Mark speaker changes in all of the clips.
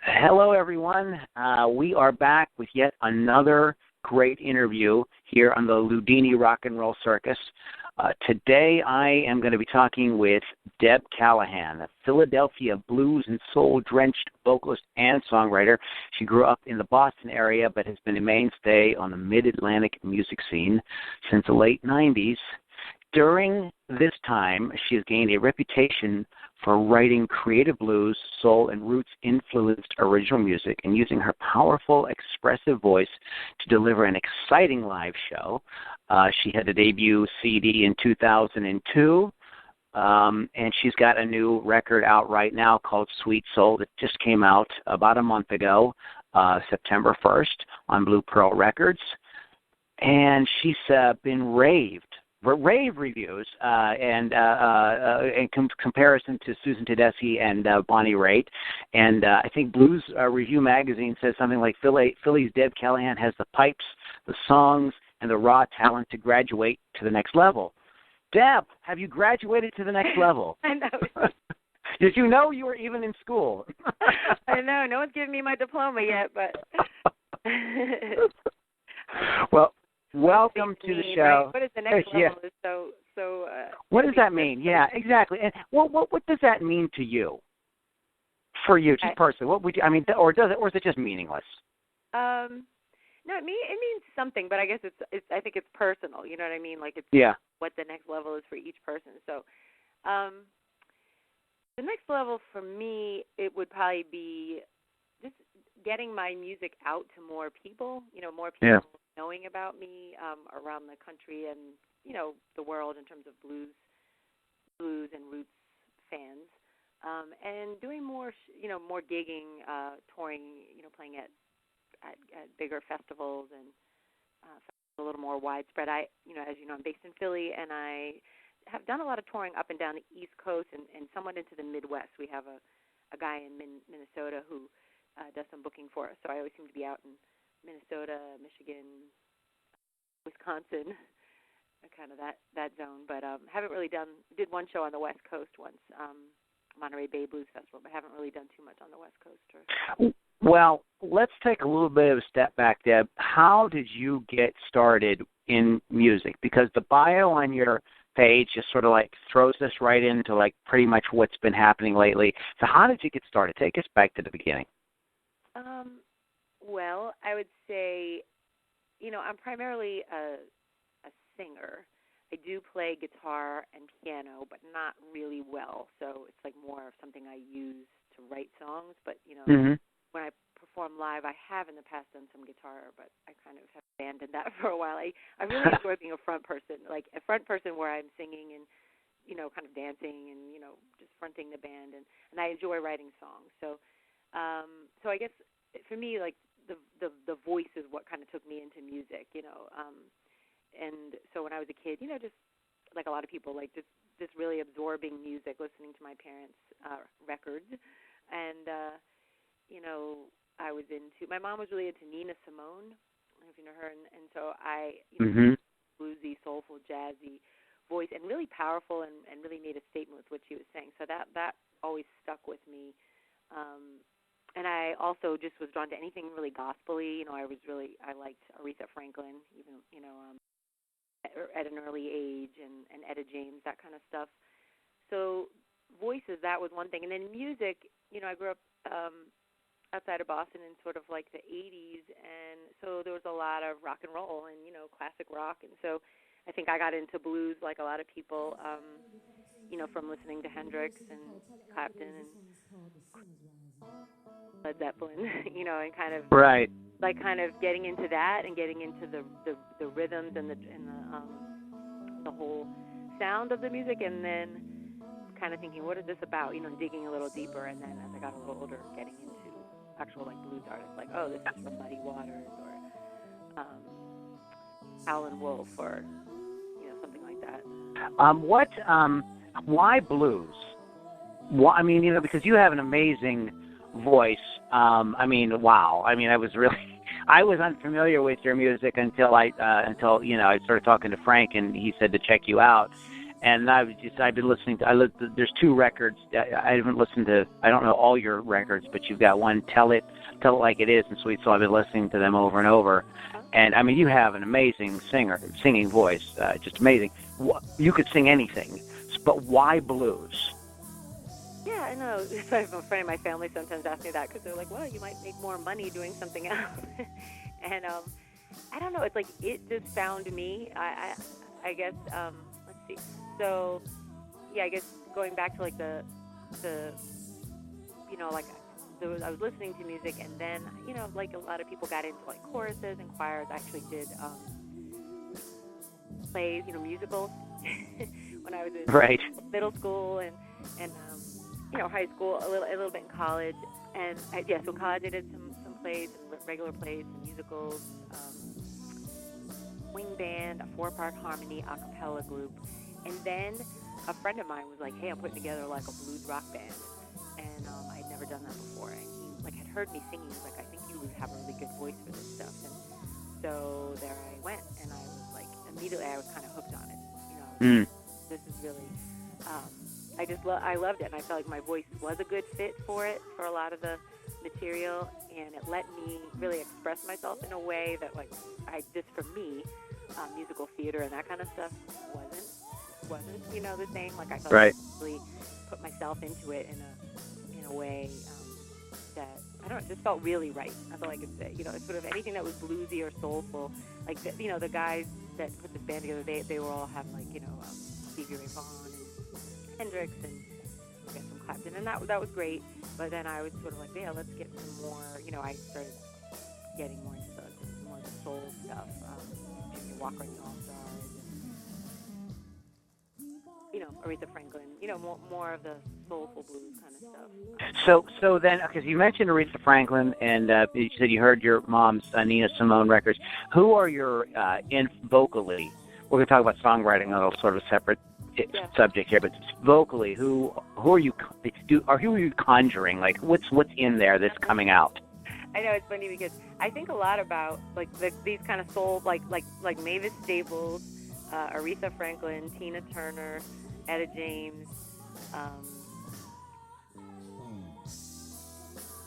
Speaker 1: Hello, everyone. We are back with yet another great interview here on the Loudini Rock and Roll Circus. Today, I am going to be talking with Deb Callahan, a Philadelphia blues and soul drenched vocalist and songwriter. She grew up in the Boston area, but has been a mainstay on the mid-Atlantic music scene since the late 90s. During this time, she has gained a reputation for writing creative blues, soul, and roots-influenced original music and using her powerful, expressive voice to deliver an exciting live show. She had a debut CD in 2002, and she's got a new record out right now called Sweet Soul that just came out about a month ago, September 1st, on Blue Pearl Records. And she's been rave reviews in comparison to Susan Tedeschi and Bonnie Raitt. And I think Blues Revue Magazine says something like Philly's Deb Callahan has the pipes, the songs, and the raw talent to graduate to the next level. Deb, have you graduated to the next level?
Speaker 2: I know.
Speaker 1: Did you know you were even in school?
Speaker 2: I know. No one's given me my diploma yet, but...
Speaker 1: Well, welcome to the show.
Speaker 2: Right? What is the next level? So.
Speaker 1: What does that mean? Yeah, exactly. And what does that mean to you? For you, just personally, what would you? I mean, or is it just meaningless?
Speaker 2: No, it means something, but I guess it's. I think it's personal. You know what I mean? Like it's what the next level is for each person. So, the next level for me, it would probably be just getting my music out to more people. You know, more people knowing about me around the country and the world in terms of blues and roots fans, and doing more more gigging, touring, playing at bigger festivals and a little more widespread. As you know, I'm based in Philly, and I have done a lot of touring up and down the East Coast and somewhat into the Midwest. We have a guy in Minnesota who does some booking for us, so I always seem to be out in Minnesota, Michigan, Wisconsin, kind of that zone. But haven't really did one show on the West Coast once, Monterey Bay Blues Festival, but haven't really done too much on the West Coast.
Speaker 1: Well, let's take a little bit of a step back, Deb. How did you get started in music? Because the bio on your page just sort of like throws us right into like pretty much what's been happening lately. So how did you get started? Take us back to the beginning.
Speaker 2: Well, I would say, I'm primarily a singer. I do play guitar and piano, but not really well. So it's like more of something I use to write songs. But, when I perform live, I have in the past done some guitar, but I kind of have abandoned that for a while. I really enjoy being a front person, like a front person where I'm singing and, kind of dancing and, just fronting the band. And I enjoy writing songs. So I guess for me, like, the voice is what kind of took me into music, and so when I was a kid, just like a lot of people, like just really absorbing music, listening to my parents' records, and I was my mom was really into Nina Simone. I don't know if you know her, and so I, bluesy, soulful, jazzy voice, and really powerful, and really made a statement with what she was saying. So that always stuck with me. And I also just was drawn to anything really gospel-y. I liked Aretha Franklin, even, at an early age, and Etta James, that kind of stuff. So voices, that was one thing. And then music, I grew up outside of Boston in sort of like the 80s, and so there was a lot of rock and roll and, classic rock. And so I think I got into blues like a lot of people, from listening to Hendrix and Clapton and Led Zeppelin, and kind of kind of getting into that and getting into the rhythms and the whole sound of the music, and then kind of thinking, what is this about? Digging a little deeper, and then as I got a little older, getting into actual like blues artists, like this is from Muddy Waters or Howlin' Wolf or something like that.
Speaker 1: Why blues? Why, because you have an amazing voice. Wow. I was unfamiliar with your music until I started talking to Frank, and he said to check you out. And I've been listening to, there's 2 records. I haven't listened to, I don't know all your records, but you've got one, Tell It Like It Is, and Sweet Soul. I've been listening to them over and over. And, I mean, you have an amazing singing voice, just amazing. You could sing anything, but why blues?
Speaker 2: Yeah, I know. A friend of my family sometimes asks me that because they're like, well, you might make more money doing something else. And I don't know. It's like it just found me. I guess, let's see. So, yeah, I guess going back to like the like I was listening to music, and then, like a lot of people got into like choruses and choirs. I actually did plays, musicals when I was in middle school and high school, a little bit in college. And so in college I did some plays, regular plays, some musicals, wing band, a 4-part harmony a cappella group. And then a friend of mine was like, hey, I'm putting together like a blues rock band. And I'd never done that before. And he like had heard me singing. He was like, I think you would have a really good voice for this stuff. And so there I went, and I was like, immediately I was kind of hooked on it. This is really, I loved it. And I felt like my voice was a good fit for it, for a lot of the material. And it let me really express myself in a way that, like, just for me, musical theater and that kind of stuff wasn't the same. Like I felt like I really put myself into it in a way that, I don't know, it just felt really right. That's all I could say. It's sort of anything that was bluesy or soulful. Like, the guys that put this band together, they were all have, like, Stevie Ray Vaughan and Hendrix and some Clapton, and that was great. But then I was sort of like, yeah, let's get some more. I started getting more into the soul stuff. Jimmy Walker and the All Stars, Aretha Franklin. More of the soulful blues kind of stuff.
Speaker 1: So then, because you mentioned Aretha Franklin, and you said you heard your mom's Nina Simone records. Who are your vocally? We're going to talk about songwriting, a little sort of separate subject here, but vocally, who are you conjuring? Like, what's in there that's coming out?
Speaker 2: I know, it's funny because I think a lot about like these kind of soul, like Mavis Staples, Aretha Franklin, Tina Turner, Etta James,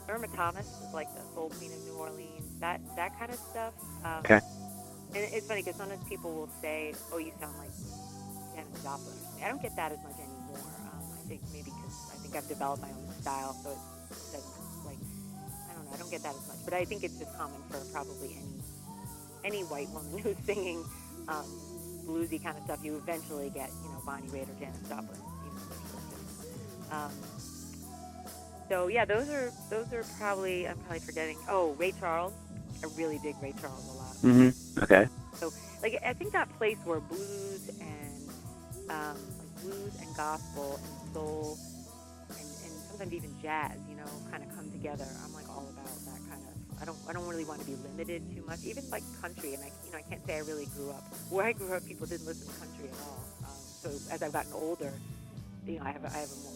Speaker 2: Irma Thomas is like the soul queen of New Orleans. That kind of stuff.
Speaker 1: Okay.
Speaker 2: And it's funny because sometimes people will say, "Oh, you sound like Janis Joplin." I don't get that as much anymore. I think maybe because I think I've developed my own style, so it doesn't, like, I don't know. I don't get that as much, but I think it's just common for probably any white woman who's singing bluesy kind of stuff. You eventually get, Bonnie Raitt or Janis Joplin. So yeah, those are probably, I'm probably forgetting. Oh, Ray Charles. I really dig Ray Charles a lot.
Speaker 1: Mm-hmm. Okay.
Speaker 2: So, like, I think that place where blues and gospel and soul and sometimes even jazz, kind of come together. I'm like all about that kind of. I don't really want to be limited too much. Even like country, and I can't say I really grew up. Where I grew up, people didn't listen to country at all. So as I've gotten older, I have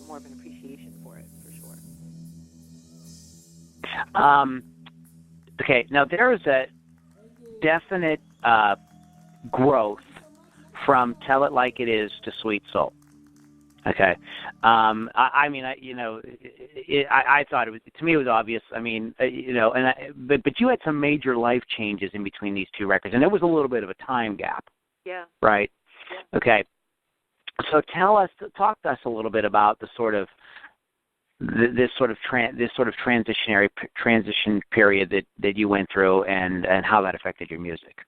Speaker 2: more of an appreciation for it, for sure.
Speaker 1: Okay, now there is a definite growth from Tell It Like It Is to Sweet Soul. Okay, I thought it was, to me, it was obvious. I mean, but you had some major life changes in between these 2 records, and there was a little bit of a time gap.
Speaker 2: Yeah.
Speaker 1: Right.
Speaker 2: Yeah.
Speaker 1: Okay. So talk to us a little bit about the sort of this sort of transition period that you went through, and how that affected your music.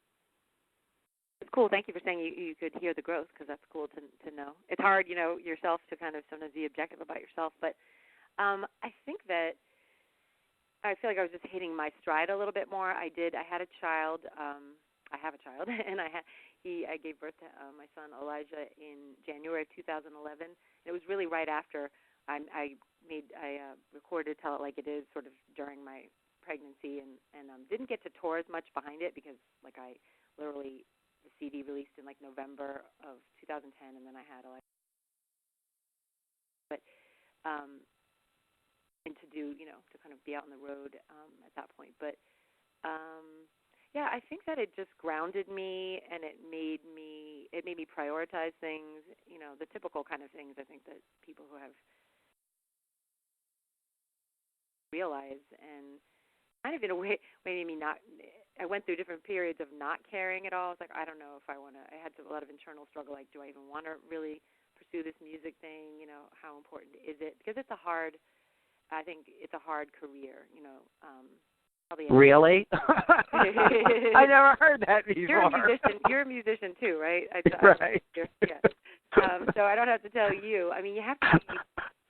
Speaker 2: It's cool. Thank you for saying you could hear the growth, because that's cool to know. It's hard, yourself to kind of sometimes be objective about yourself, but I think that I feel like I was just hitting my stride a little bit more. I had a child. I have a child, and I gave birth to my son Elijah in January of 2011. And it was really right after I recorded Tell It Like It Is sort of during my pregnancy, and didn't get to tour as much behind it because, like, the CD released in like November of 2010, and then I had and to do, to kind of be out on the road at that point. But Yeah, I think that it just grounded me, and it made me prioritize things. The typical kind of things I think that people who have realized, and kind of in a way made me not. I went through different periods of not caring at all. I was like, I don't know if I want to. I had a lot of internal struggle, like, do I even want to really pursue this music thing? How important is it? Because it's a hard. I think it's a hard career.
Speaker 1: Really? I never heard that before.
Speaker 2: You're a musician too, right?
Speaker 1: Right.
Speaker 2: Yeah. So I don't have to tell you. I mean, you have to be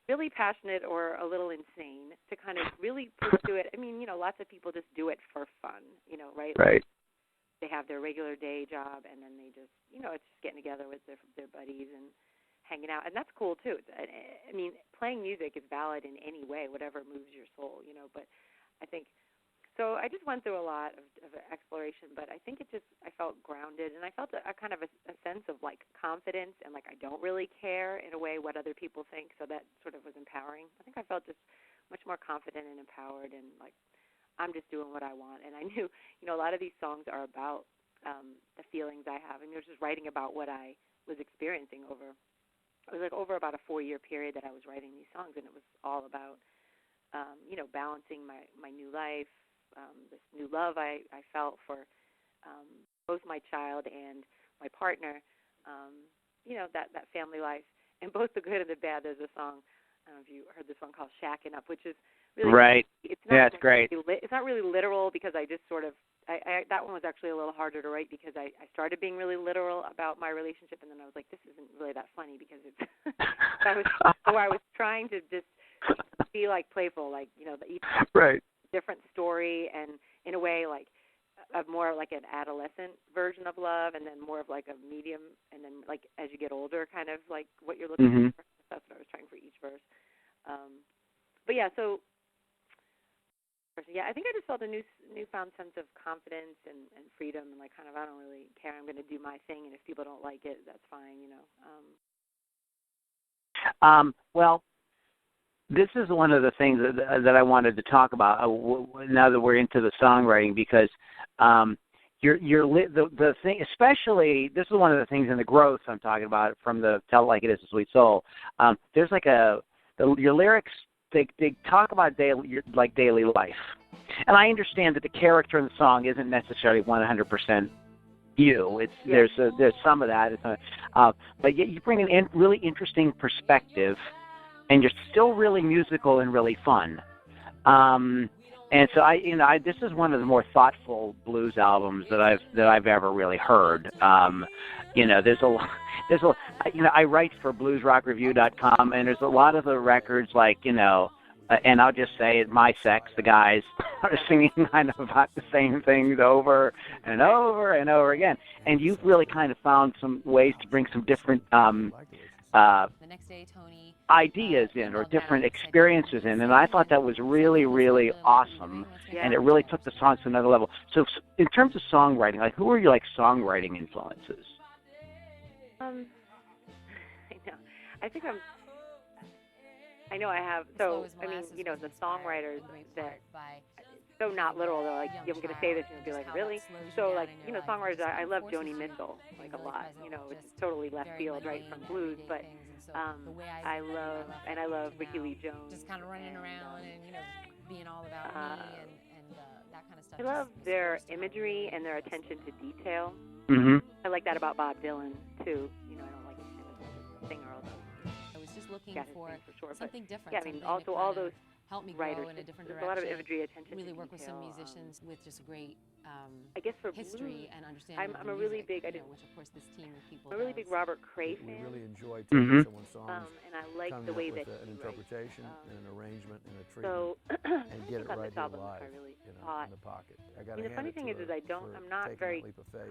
Speaker 2: really passionate or a little insane to kind of really pursue it. I mean, lots of people just do it for fun, right?
Speaker 1: Right.
Speaker 2: They have their regular day job, and then they just, it's just getting together with their buddies and hanging out, and that's cool too. I mean, playing music is valid in any way, whatever moves your soul, But I think. So I just went through a lot of exploration, but I think I felt grounded, and I felt a kind of a sense of, like, confidence, and, like, I don't really care, in a way, what other people think, so that sort of was empowering. I think I felt just much more confident and empowered, and, like, I'm just doing what I want. And I knew, a lot of these songs are about the feelings I have, and I was just writing about what I was experiencing it was, like, over about a 4-year period that I was writing these songs, and it was all about, balancing my new life, this new love I felt for both my child and my partner, that family life, and both the good and the bad. There's a song, I don't know if you heard this one, called Shacking Up, which is really
Speaker 1: right.
Speaker 2: It's not
Speaker 1: it's great.
Speaker 2: It's not really literal, because I just sort of that one was actually a little harder to write, because I started being really literal about my relationship, and then I was like, this isn't really that funny, because it's I was trying to just be, like, playful, like, each
Speaker 1: right.
Speaker 2: different story, and in a way, like, a more like an adolescent version of love, and then more of, like, a medium, and then, like, as you get older, kind of like what you're looking for. That's what I was trying for each verse. But yeah, I think I just felt a newfound sense of confidence and freedom, and, like, kind of, I don't really care. I'm going to do my thing, and if people don't like it, that's fine.
Speaker 1: Well, this is one of the things that I wanted to talk about now that we're into the songwriting, because the thing, especially, this is one of the things in the growth I'm talking about from the Tell It Like It Is, a Sweet Soul. There's like your lyrics, they talk about daily life, and I understand that the character in the song isn't necessarily 100% you. There's some of that, but yet you bring an really interesting perspective. And you're still really musical and really fun, and so this is one of the more thoughtful blues albums that I've ever really heard. There's a I write for BluesRockReview.com, and there's a lot of the records, like, and I'll just say it, my sex, the guys are singing kind of about the same things over and over and over again, and you've really kind of found some ways to bring some different ideas in, or different experiences in, and I thought that was really, really awesome, and it really took the songs to another level. So in terms of songwriting, like, who are your, like, songwriting influences?
Speaker 2: I know I have, so, I mean, the songwriters that, so not literal, though, like, I'm going to say this and you'll be like, really? So, like, songwriters, I love Joni Mitchell, like, a lot. It's totally left field, right, from blues, but I love Ricky Lee Jones.
Speaker 3: Just kind of running around and, being all about me and that kind of stuff.
Speaker 2: I love their imagery and their attention to detail.
Speaker 1: Mm-hmm.
Speaker 2: I like that about Bob Dylan, too. I don't like him as a singer, although
Speaker 3: I was just looking for
Speaker 2: sure,
Speaker 3: something different.
Speaker 2: Yeah, I mean, also all those
Speaker 3: help me
Speaker 2: writers,
Speaker 3: grow in a different
Speaker 2: there's
Speaker 3: direction.
Speaker 2: A lot of imagery, attention
Speaker 3: really
Speaker 2: to
Speaker 3: work with
Speaker 2: detail,
Speaker 3: some musicians with just great
Speaker 2: I guess for
Speaker 3: history
Speaker 2: blues,
Speaker 3: and understanding.
Speaker 2: I'm a really big,
Speaker 3: which of course this team of people.
Speaker 2: I'm a really big Robert Cray fan.
Speaker 4: We really enjoy taking someone's songs,
Speaker 2: and I like the way that
Speaker 4: an interpretation and an arrangement and a
Speaker 2: so,
Speaker 4: treatment, and get it right
Speaker 2: here
Speaker 4: live,
Speaker 2: really
Speaker 4: in the pocket.
Speaker 2: The funny thing is I'm not very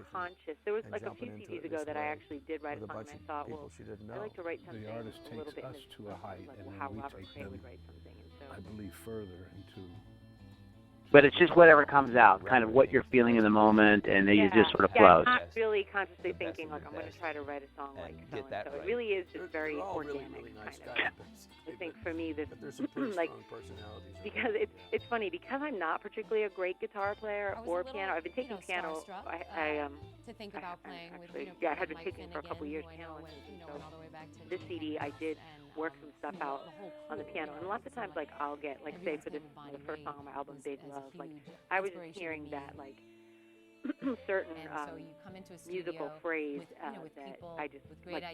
Speaker 2: conscious. There was like a few CDs ago that I actually did write a song, and I thought, well, I like to write something
Speaker 5: the artist
Speaker 2: a little
Speaker 5: takes
Speaker 2: bit
Speaker 5: us to a height,
Speaker 2: like
Speaker 5: and
Speaker 2: how
Speaker 5: then we
Speaker 2: Robert
Speaker 5: take
Speaker 2: Cray
Speaker 5: them,
Speaker 2: would write something, and so
Speaker 5: I believe, further into
Speaker 1: But it's just whatever comes out, kind of what you're feeling in the moment, and then it just sort of flows.
Speaker 2: I'm not really consciously thinking, like, I'm going to try to write a song like so-and-so. It really is just very organic, kind of. I think for me, this, like, because it's funny, because I'm not particularly a great guitar player or piano. I've been taking piano.
Speaker 3: To think about playing
Speaker 2: actually,
Speaker 3: with,
Speaker 2: I had been taking for a couple years piano lessons. So this CD, I did work some stuff out on the piano, and lots of times, like, I'll get, like, say for this the first song on my album, Big Love, like, I was just hearing that, like, certain musical phrase that I just like,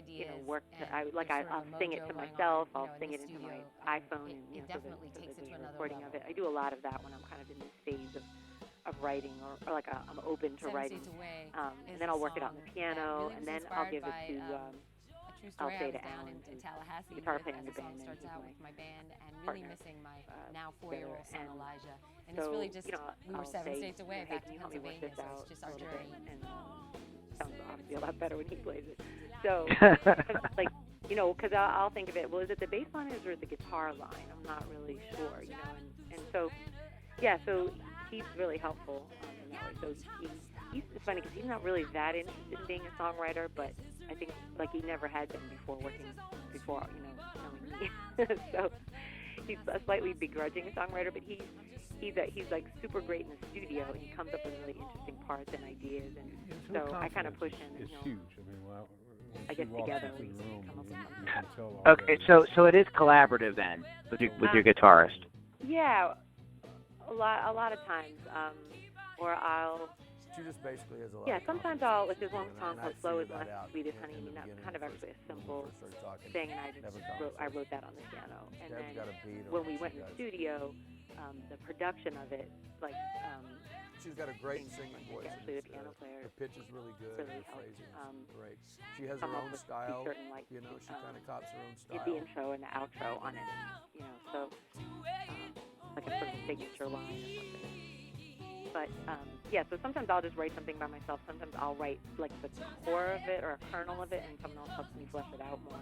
Speaker 2: work to. I'll sing it to myself. I'll sing it into my iPhone, and so there's a recording of it. I do a lot of that when I'm kind of in this phase of writing, or like I'm open to writing, and then I'll work it out on the piano, and then I'll give it to. I'll say to Alan, who's the guitar player in the band, and he's
Speaker 3: my band, and
Speaker 2: really
Speaker 3: missing my now 4-year-old son Elijah. And
Speaker 2: so,
Speaker 3: it's really just, we were 7
Speaker 2: say,
Speaker 3: states away back to Pennsylvania, so it's just our journey.
Speaker 2: And sounds obviously a lot better when he plays it. So, like, because I'll think of it, well, is it the bass line or is it the guitar line? I'm not really sure, and so, yeah, so he's really helpful in that way. So it's funny because he's not really that interested in being a songwriter, but I think, like, he never had been before knowing me. So he's a slightly begrudging songwriter, but he's like super great in the studio, and he comes up with really interesting parts and ideas, and so I kind of push him.
Speaker 5: It's huge. I mean,
Speaker 2: I guess together we come up with something.
Speaker 1: Okay, so it is collaborative then with your guitarist.
Speaker 2: Yeah, a lot of times, or I'll.
Speaker 4: She just basically has a lot.
Speaker 2: Yeah, sometimes if there's one song called "Slow Is Less Sweet As Honey," I mean, that's kind of actually a simple thing, and I wrote that on the piano. And then when we went in the studio, the production of it, like.
Speaker 4: She's got a great singing voice.
Speaker 2: Actually, the piano player.
Speaker 4: Her pitch is really good.
Speaker 2: Really
Speaker 4: her phrasing is great. She has
Speaker 2: come
Speaker 4: her
Speaker 2: up
Speaker 4: own
Speaker 2: with
Speaker 4: style.
Speaker 2: Certain, like,
Speaker 4: she kind of cops her own style.
Speaker 2: The intro and the outro on it, so like a sort of signature line or something. But yeah, so sometimes I'll just write something by myself. Sometimes I'll write like the core of it or a kernel of it, and someone else helps me flesh it out more.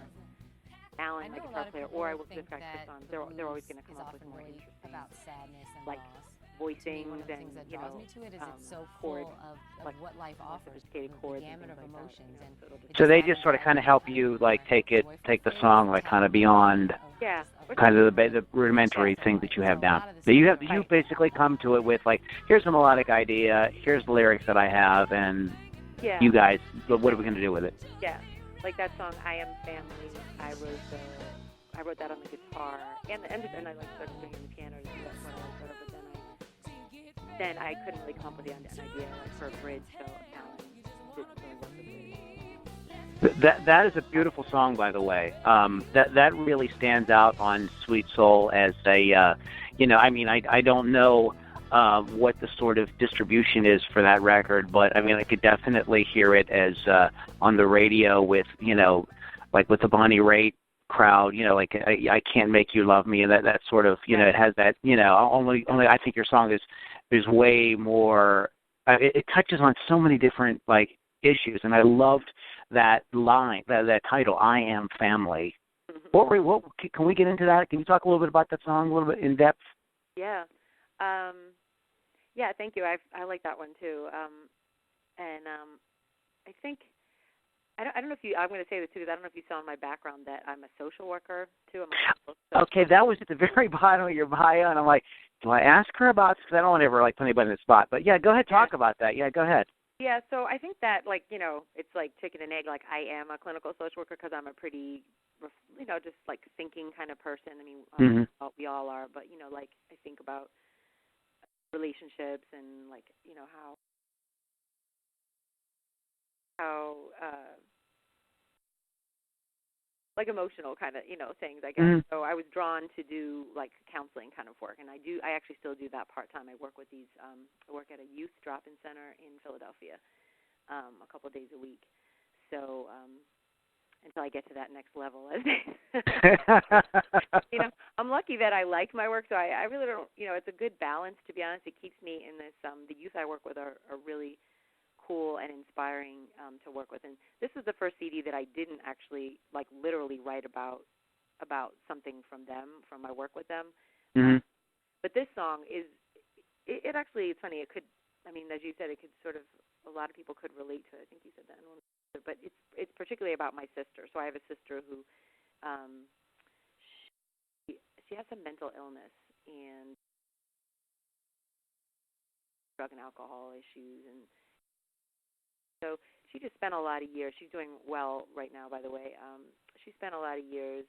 Speaker 2: Alan, my guitar player, or I will this guy Chris on. They're always going to come up with more
Speaker 3: really
Speaker 2: interesting,
Speaker 3: about sadness and
Speaker 2: like
Speaker 3: loss.
Speaker 2: voicings
Speaker 3: One of the
Speaker 2: and
Speaker 3: things that draws me to it is it's so
Speaker 2: chord,
Speaker 3: full of
Speaker 2: like
Speaker 3: what life offers,
Speaker 2: sophisticated
Speaker 3: the
Speaker 2: chords
Speaker 3: gamut
Speaker 2: and
Speaker 3: of
Speaker 2: things like
Speaker 3: emotions,
Speaker 2: that,
Speaker 3: and
Speaker 1: So they just sort of kind of help you like take the song like kind of beyond kind of the rudimentary things that you have down. So you basically come to it with like, here's a melodic idea, here's the lyrics that I have, and you guys, what are we going to do with it?
Speaker 2: Yeah, like that song "I Am Family." I wrote that on the guitar, and I like started singing the piano to do that when I was better, but then I couldn't really come up with an idea like for a bridge, so Alan did really work with it.
Speaker 1: That is a beautiful song, by the way. That really stands out on Sweet Soul as a, I mean, I don't know what the sort of distribution is for that record, but I mean, I could definitely hear it as on the radio with, like with the Bonnie Raitt crowd, like I Can't Make You Love Me, and that sort of, it has that, only I think your song is way more, it touches on so many different like issues, and I loved that line, that title, "I Am Family."
Speaker 2: Mm-hmm.
Speaker 1: What can we get into that? Can you talk a little bit about that song a little bit in depth?
Speaker 2: Yeah. Yeah, thank you. I like that one too. I think I don't know if you. I'm going to say this too because I don't know if you saw in my background that I'm a social worker too.
Speaker 1: Okay, that was at the very bottom of your bio, and I'm like, do I ask her about this? Because I don't want to ever like put anybody in the spot. But yeah, go ahead, talk about that. Yeah, go ahead.
Speaker 2: Yeah, so I think that it's like chicken and egg. Like I am a clinical social worker because I'm a pretty, just like thinking kind of person. I mean, we all are, but like I think about relationships and like how like emotional kind of things, I guess. So I was drawn to do like counseling kind of work, and I actually still do that part time. I work with these I work at a youth drop-in center in Philadelphia a couple of days a week. So until I get to that next level, I'm lucky that I like my work, so I really don't, it's a good balance, to be honest. It keeps me in this the youth I work with are really cool and inspiring to work with. And this is the first CD that I didn't actually like literally write about something from them, from my work with them.
Speaker 1: Mm-hmm.
Speaker 2: But this song is it actually, it's funny. It could, I mean, as you said, it could sort of, a lot of people could relate to it. I think you said that in one, but it's particularly about my sister. So I have a sister who, she has some mental illness and drug and alcohol issues, and so she just spent a lot of years. She's doing well right now, by the way. She spent a lot of years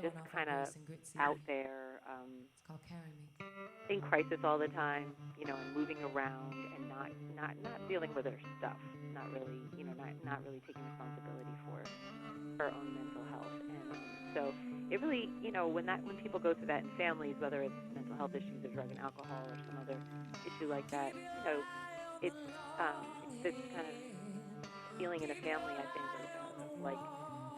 Speaker 2: just kind of out there, in crisis all the time, you know, and moving around and not dealing with her stuff, not really, you know, not really taking responsibility for her own mental health. And so it really, you know, when people go through that in families, whether it's mental health issues or drug and alcohol or some other issue like that, you know, it's this kind of feeling in a family, I think, of like,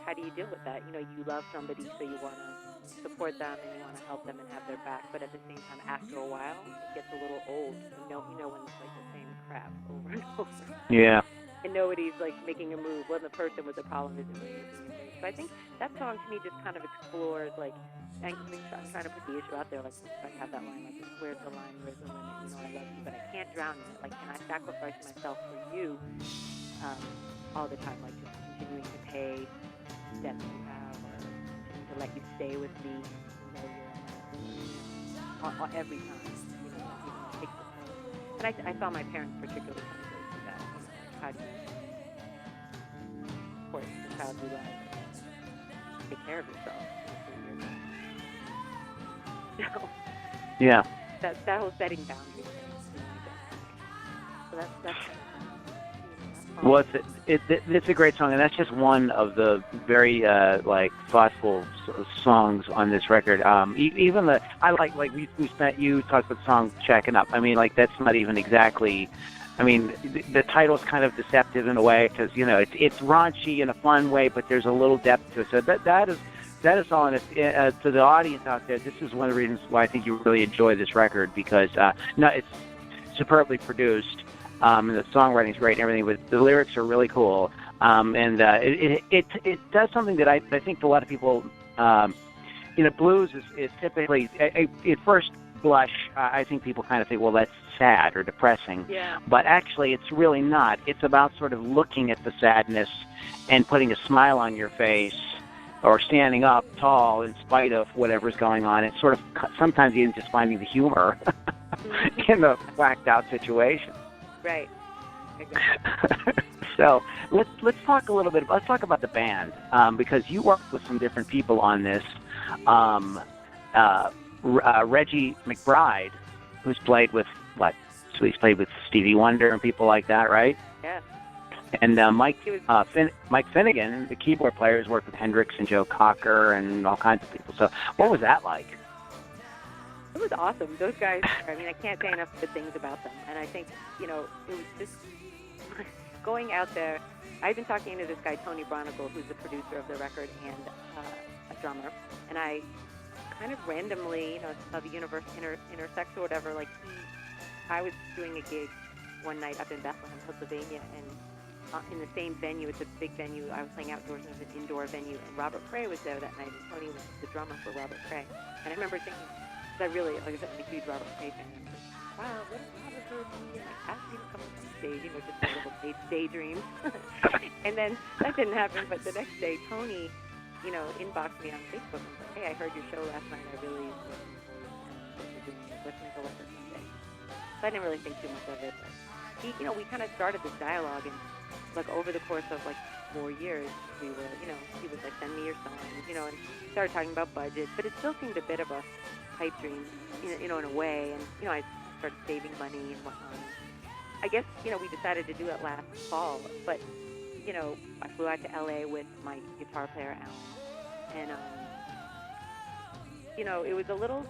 Speaker 2: how do you deal with that? You know, you love somebody, so you want to support them and you want to help them and have their back, but at the same time, after a while, it gets a little old. You know when it's like the same crap over and over.
Speaker 1: Yeah.
Speaker 2: And nobody's like making a move when the person with the problem isn't making a move. So I think that song to me just kind of explores, like, and I'm trying to put the issue out there, like, if I have that line, like, where's the line, where's the limit, you know, I love you, but I can't drown in it. Like, can I sacrifice myself for you all the time, like just continuing to pay debts you have, or to let you stay with me, you know, you're every time, you know, even though it takes the time. And I saw my parents particularly kind of go through that. You know, like, how do you support the child you love, take care of yourself, you know, so
Speaker 1: Yeah.
Speaker 2: that whole setting boundaries thing, you know, I guess. So that's
Speaker 1: Well, it's a great song, and that's just one of the very like thoughtful songs on this record. Even you talked about the song "Checking Up." I mean, like, that's not even exactly. I mean, the title's kind of deceptive in a way because, you know, it's raunchy in a fun way, but there's a little depth to it. So that is all. And to the audience out there, this is one of the reasons why I think you really enjoy this record, because it's superbly produced. And the songwriting is great and everything, but the lyrics are really cool. And it does something that I think a lot of people, you know, blues is typically, at first blush, I think people kind of think, well, that's sad or depressing.
Speaker 2: Yeah.
Speaker 1: But actually, it's really not. It's about sort of looking at the sadness and putting a smile on your face, or standing up tall in spite of whatever's going on. It's sort of sometimes even just finding the humor in the whacked out situation.
Speaker 2: right. Exactly.
Speaker 1: So let's talk a little bit. Let's talk about the band, because you worked with some different people on this. Reggie McBride, who's played with So he's played with Stevie Wonder and people like that, right?
Speaker 2: Yeah.
Speaker 1: And Mike Finnegan, the keyboard player, has worked with Hendrix and Joe Cocker and all kinds of people. So what was that like?
Speaker 2: It was awesome. Those guys, I mean, I can't say enough good things about them. And I think, you know, it was just going out there. I've been talking to this guy, Tony Bronicle, who's the producer of the record and a drummer. And I kind of randomly, you know, saw the universe intersect or whatever. Like, I was doing a gig one night up in Bethlehem, Pennsylvania, and in the same venue. It's a big venue. I was playing outdoors, and it was an indoor venue, and Robert Cray was there that night, and Tony was the drummer for Robert Cray. And I remember thinking, because I really, like I said, I'm a huge Robert Cray fan. I'm like, wow, what if Robert heard me? And like, asked me to come on stage, you know, just a little daydream. And then that didn't happen, but the next day, Tony, you know, inboxed me on Facebook and was like, hey, I heard your show last night. I really was listening to what this Sunday. So I didn't really think too much of it, but he, you know, we kind of started this dialogue, and like over the course of like 4 years, we were, you know, he was like, send me your songs, you know, and started talking about budget, but it still seemed a bit of a pipe dream, you know, in a way. And, you know, I started saving money and whatnot. I guess, you know, we decided to do it last fall, but, you know, I flew out to LA with my guitar player, Alan, and, you know, it was a little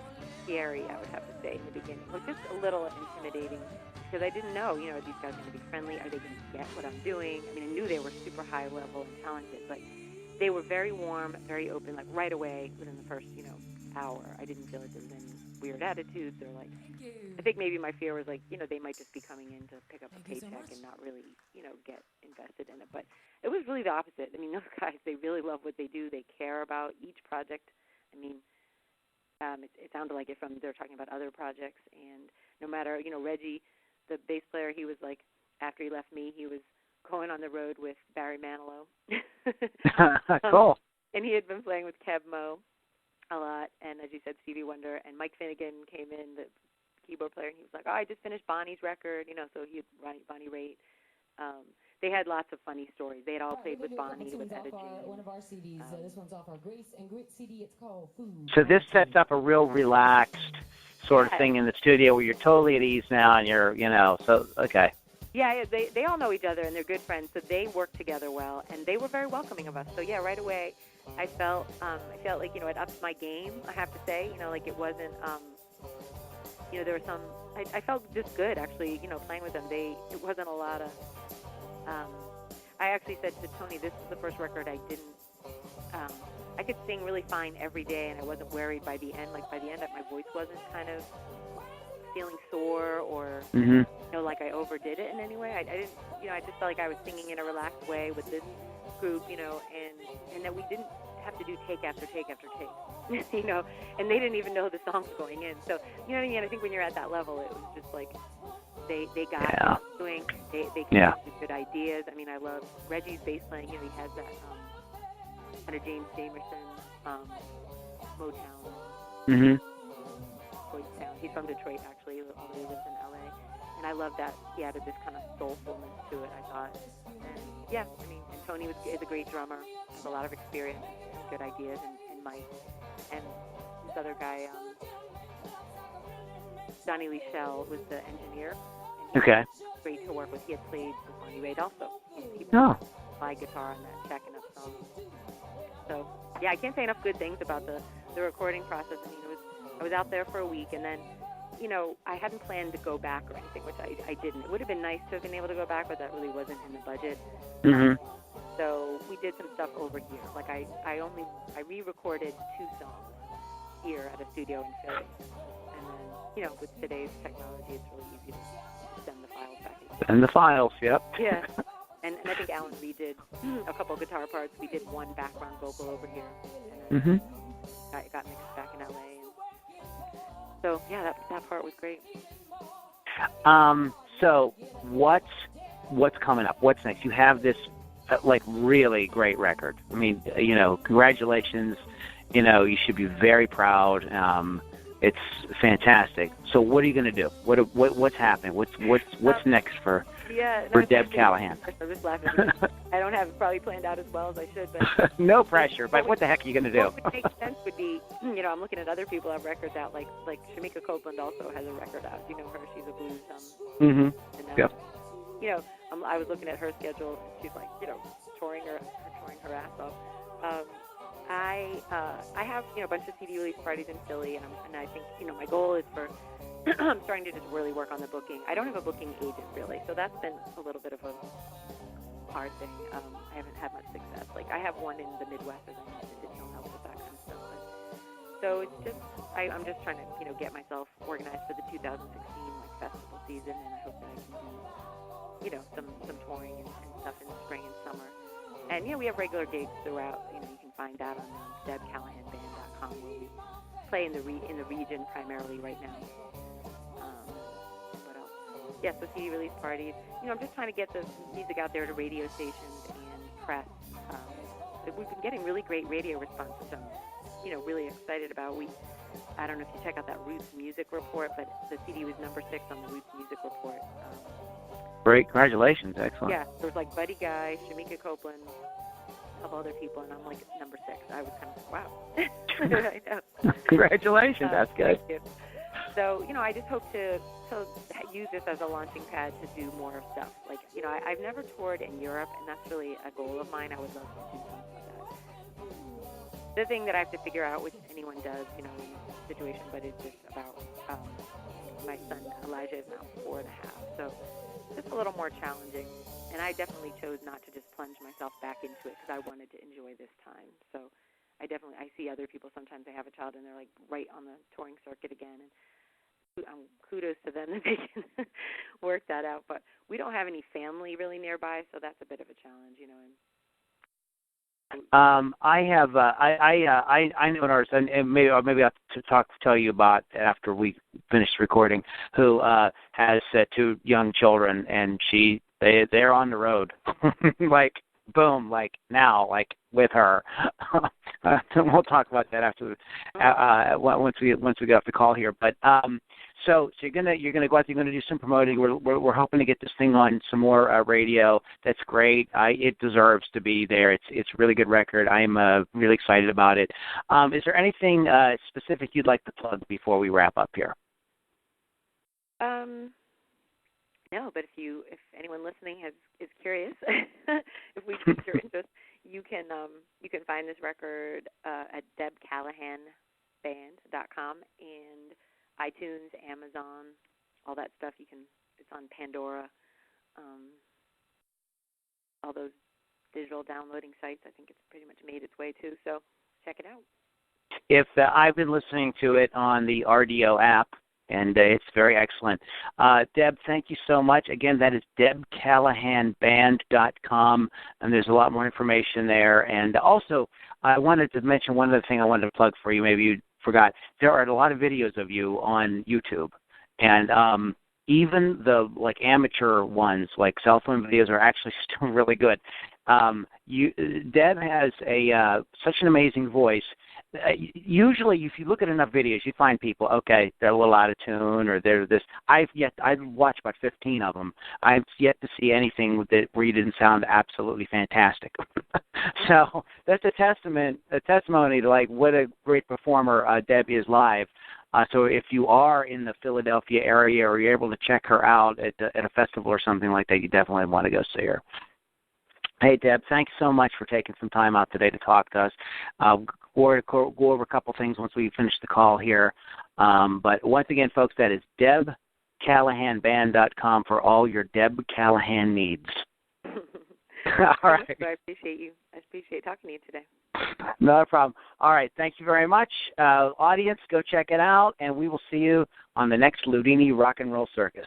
Speaker 2: scary, I would have to say, in the beginning. It was just a little intimidating, because I didn't know, you know, are these guys going to be friendly? Are they going to get what I'm doing? I mean, I knew they were super high level and talented, but they were very warm, very open, like right away within the first, you know, hour. I didn't feel like there was any weird attitudes, or like, I think maybe my fear was like, you know, they might just be coming in to pick up a paycheck and not really, you know, get invested in it. But it was really the opposite. I mean, those guys, they really love what they do. They care about each project. I mean, It sounded like it from they were talking about other projects, and no matter, Reggie, the bass player, he was like, after he left me, he was going on the road with Barry Manilow.
Speaker 1: Cool.
Speaker 2: And he had been playing with Keb Mo a lot, and as you said, Stevie Wonder, and Mike Finnegan came in, the keyboard player, and he was like, I just finished Bonnie's record, so he had Bonnie Raitt. They had lots of funny stories. They had all played with Bonnie, with Etta James.
Speaker 5: One of our CDs. This one's off our Grace and Grit CD. It's called Food.
Speaker 1: So this sets up a real relaxed sort of thing in the studio where you're totally at ease now, and you're, so, okay.
Speaker 2: Yeah, they all know each other, and they're good friends, so they work together well, and they were very welcoming of us. So, yeah, right away, I felt like, it upped my game, I have to say. Like it wasn't, there were some, I felt just good, actually, playing with them. It wasn't a lot of, I actually said to Tony, this is the first record I didn't, I could sing really fine every day, and I wasn't worried by the end. Like, by the end, my voice wasn't kind of feeling sore or, like I overdid it in any way. I didn't, I just felt like I was singing in a relaxed way with this group, and that we didn't have to do take after take after take, and they didn't even know the songs going in. So, you know what I mean? I think when you're at that level, it was just like, they got what I was doing. They came up with good ideas. I mean, I love Reggie's bass playing. He has that kind of James Jamerson Motown. He's from Detroit, actually. He lives in L.A. And I love that he added this kind of soulfulness to it, I thought. And, yeah, I mean, and Tony is a great drummer, has a lot of experience, and good ideas, and Mike. And this other guy, Donnie Lee Schell, was the engineer. And he was great to work with. He had played with Bonnie Raitt also. He played guitar on that Shackin' Up song. So, yeah, I can't say enough good things about the recording process. I mean, I was out there for a week, and then, I hadn't planned to go back or anything, which I didn't. It would have been nice to have been able to go back, but that really wasn't in the budget. So we did some stuff over here. Like, I re-recorded 2 songs here at a studio in Philly. And then, with today's technology, it's really easy to send the files back.
Speaker 1: And the files, yep.
Speaker 2: Yeah. And I think Alan redid a couple guitar parts. We did one background vocal over here. And then it got mixed back in L.A. So, yeah, that part was great.
Speaker 1: So what's coming up? What's next? You have this, really great record. I mean, congratulations. You should be very proud. It's fantastic. So what are you going to do? What's happening? What's next for Deb Callahan?
Speaker 2: I'm just laughing. I don't have it probably planned out as well as I should, but
Speaker 1: no pressure. But what the heck are you going to do?
Speaker 2: What would make sense would be, I'm looking at other people who have records out, like Shamika Copeland also has a record out. You know her? She's a blues. I was looking at her schedule, and she's like, touring her ass off. I have a bunch of CD release parties in Philly, and I think my goal is for I'm starting to just really work on the booking. I don't have a booking agent really, so that's been a little bit of a hard thing. I haven't had much success. Like I have one in the Midwest, and it didn't help with that kind of stuff. So it's just I'm just trying to get myself organized for the 2016 festival season, and I hope that I can do some touring and stuff in the spring and summer. And we have regular gigs throughout. You can find that on DebCallahanBand.com, where we play in the region primarily right now. What else? Yes, the CD release parties. I'm just trying to get the music out there to radio stations and press. We've been getting really great radio response, which I'm really excited about. I don't know if you check out that Roots Music Report, but the CD was number 6 on the Roots Music Report.
Speaker 1: Great, congratulations, excellent.
Speaker 2: Yeah, there was like Buddy Guy, Shamika Copeland, a couple other people, and I'm like number 6. I was kind of wow. I know.
Speaker 1: Congratulations, that's good.
Speaker 2: Thank you. So I just hope to use this as a launching pad to do more stuff. Like I've never toured in Europe, and that's really a goal of mine. I would love to do something like that. The thing that I have to figure out, which anyone does, in this situation, but it's just about my son Elijah is now 4.5, so just a little more challenging. And I definitely chose not to just plunge myself back into it because I wanted to enjoy this time. So I see other people, sometimes they have a child and they're like right on the touring circuit again, and kudos to them that they can work that out. But we don't have any family really nearby, so that's a bit of a challenge, and
Speaker 1: I have I know an artist, and maybe I'll tell you about after we finish recording, who has 2 young children, and they're on the road, like boom, like now, like with her. We'll talk about that after once we get off the call here, but. So you're gonna go out. You're gonna do some promoting. We're hoping to get this thing on some more radio. That's great. It deserves to be there. It's a really good record. I'm really excited about it. Is there anything specific you'd like to plug before we wrap up here?
Speaker 2: No, but if anyone listening is curious, if we piqued your interest, you can find this record at debcallahanband.com and iTunes, Amazon, all that stuff. It's on Pandora, all those digital downloading sites. I think it's pretty much made its way too. So check it out.
Speaker 1: If I've been listening to it on the RDO app, and it's very excellent. Deb, thank you so much. Again, that is debcallahanband.com, and there's a lot more information there. And also, I wanted to mention one other thing I wanted to plug for you. Maybe you forgot. There are a lot of videos of you on YouTube, and even the amateur ones, like cell phone videos, are actually still really good. Deb has such an amazing voice. Usually, if you look at enough videos, you find people, okay, they're a little out of tune, or they're this. I've watched about 15 of them. I've yet to see anything where you didn't sound absolutely fantastic. So that's a testimony to what a great performer Deb is live. So if you are in the Philadelphia area, or you're able to check her out at a festival or something like that, you definitely want to go see her. Hey, Deb, thanks so much for taking some time out today to talk to us. We'll go over a couple things once we finish the call here. But once again, folks, that is debcallahanband.com for all your Deb Callahan needs. All right.
Speaker 2: I appreciate you. I appreciate talking to you today.
Speaker 1: No problem. All right. Thank you very much. Audience, go check it out, and we will see you on the next Loudini Rock and Roll Circus.